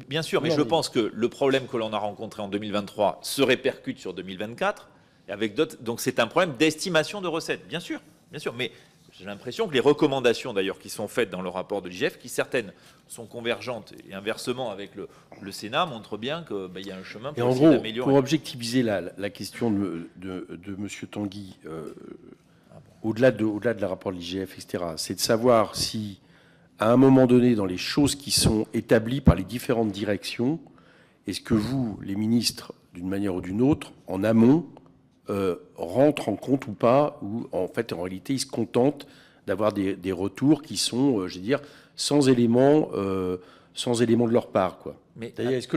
Bien sûr, mais je pense que le problème que l'on a rencontré en 2023 se répercute sur 2024, et avec d'autres. Donc c'est un problème d'estimation de recettes, bien sûr. Mais j'ai l'impression que les recommandations d'ailleurs qui sont faites dans le rapport de l'IGF, qui certaines sont convergentes et inversement avec le Sénat, montrent bien qu'il y a un chemin pour essayer d'améliorer. Pour objectiviser la question de M. Tanguy, au-delà de la rapport de l'IGF, etc., c'est de savoir si, à un moment donné, dans les choses qui sont établies par les différentes directions, est-ce que vous, les ministres, d'une manière ou d'une autre, en amont, rentrent en compte ou pas, ou en fait, en réalité, ils se contentent d'avoir des retours qui sont, je veux dire, sans éléments de leur part, quoi. D'ailleurs, est-ce que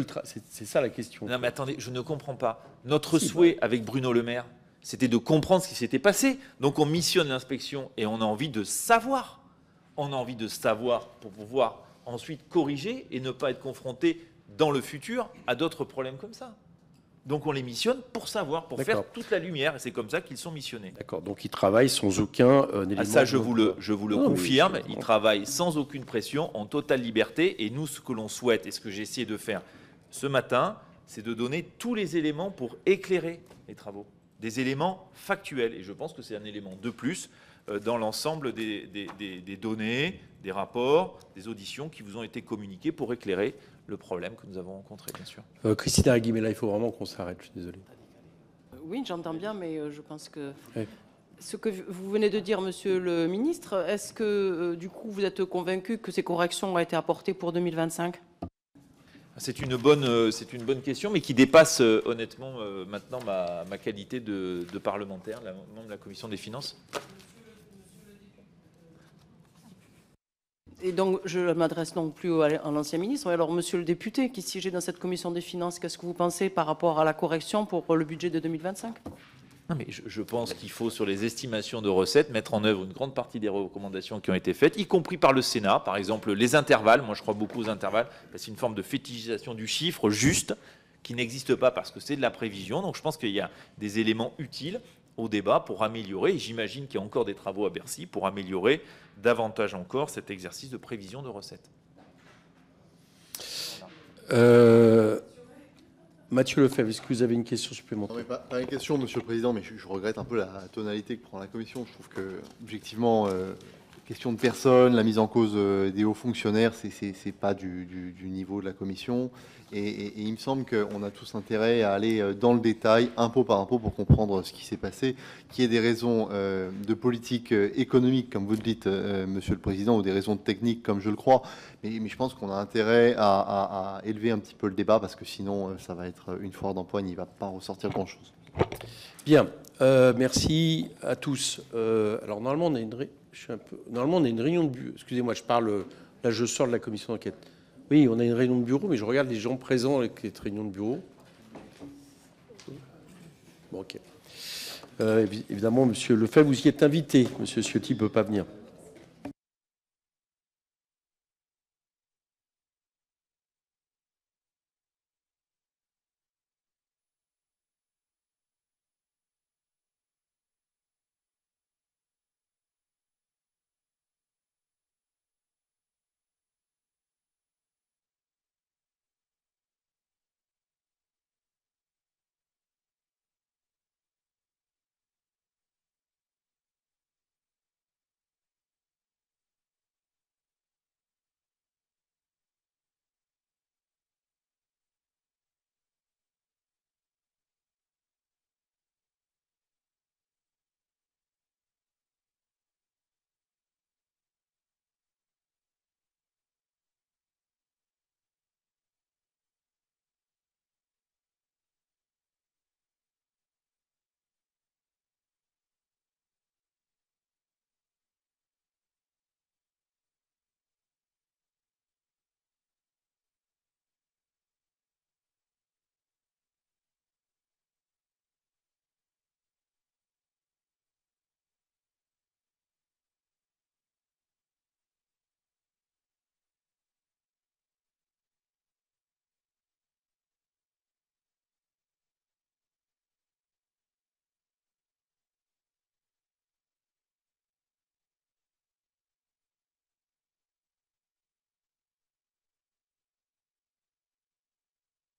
c'est ça la question? Non, mais attendez, je ne comprends pas. Notre souhait avec Bruno Le Maire, c'était de comprendre ce qui s'était passé. Donc on missionne l'inspection et on a envie de savoir. On a envie de savoir pour pouvoir ensuite corriger et ne pas être confronté dans le futur à d'autres problèmes comme ça. Donc on les missionne pour savoir, pour faire toute la lumière, et c'est comme ça qu'ils sont missionnés. D'accord, donc ils travaillent sans aucun élément. Ça, je vous le confirme, ils travaillent sans aucune pression, en totale liberté, et nous, ce que l'on souhaite, et ce que j'ai essayé de faire ce matin, c'est de donner tous les éléments pour éclairer les travaux, des éléments factuels, et je pense que c'est un élément de plus dans l'ensemble des données, des rapports, des auditions qui vous ont été communiquées pour éclairer le problème que nous avons rencontré, bien sûr. Christina Aguimella, il faut vraiment qu'on s'arrête, je suis désolé. Oui, j'entends bien, mais je pense que ce que vous venez de dire, Monsieur le Ministre, est-ce que, du coup, vous êtes convaincu que ces corrections ont été apportées pour 2025 ? C'est une bonne question, mais qui dépasse honnêtement maintenant ma qualité de parlementaire, membre de la Commission des Finances. Et donc, je ne m'adresse non plus à l'ancien ministre. Alors, monsieur le député qui siégeait dans cette commission des finances, qu'est-ce que vous pensez par rapport à la correction pour le budget de 2025 ? Non, mais je pense qu'il faut, sur les estimations de recettes, mettre en œuvre une grande partie des recommandations qui ont été faites, y compris par le Sénat. Par exemple, les intervalles. Moi, je crois beaucoup aux intervalles. C'est une forme de fétichisation du chiffre juste qui n'existe pas parce que c'est de la prévision. Donc, je pense qu'il y a des éléments utiles au débat pour améliorer, et j'imagine qu'il y a encore des travaux à Bercy pour améliorer davantage encore cet exercice de prévision de recettes. Mathieu Lefebvre, est-ce que vous avez une question supplémentaire? Non, pas une question, Monsieur le Président, mais je regrette un peu la tonalité que prend la Commission. Je trouve que, objectivement, question de personnes, la mise en cause des hauts fonctionnaires, c'est pas du niveau de la Commission. Et il me semble qu'on a tous intérêt à aller dans le détail, impôt par impôt, pour comprendre ce qui s'est passé, qu'il y ait des raisons de politique économique, comme vous le dites, Monsieur le Président, ou des raisons techniques, comme je le crois. Mais je pense qu'on a intérêt à élever un petit peu le débat, parce que sinon, ça va être une foire d'empoigne, il ne va pas ressortir grand-chose. Bien, merci à tous. Alors, normalement, on a une réunion de bureau. Excusez-moi, là, je sors de la commission d'enquête. Oui, on a une réunion de bureau, mais je regarde les gens présents avec cette réunion de bureau. Bon, ok. Évidemment, Monsieur Lefebvre, vous y êtes invité. Monsieur Ciotti ne peut pas venir.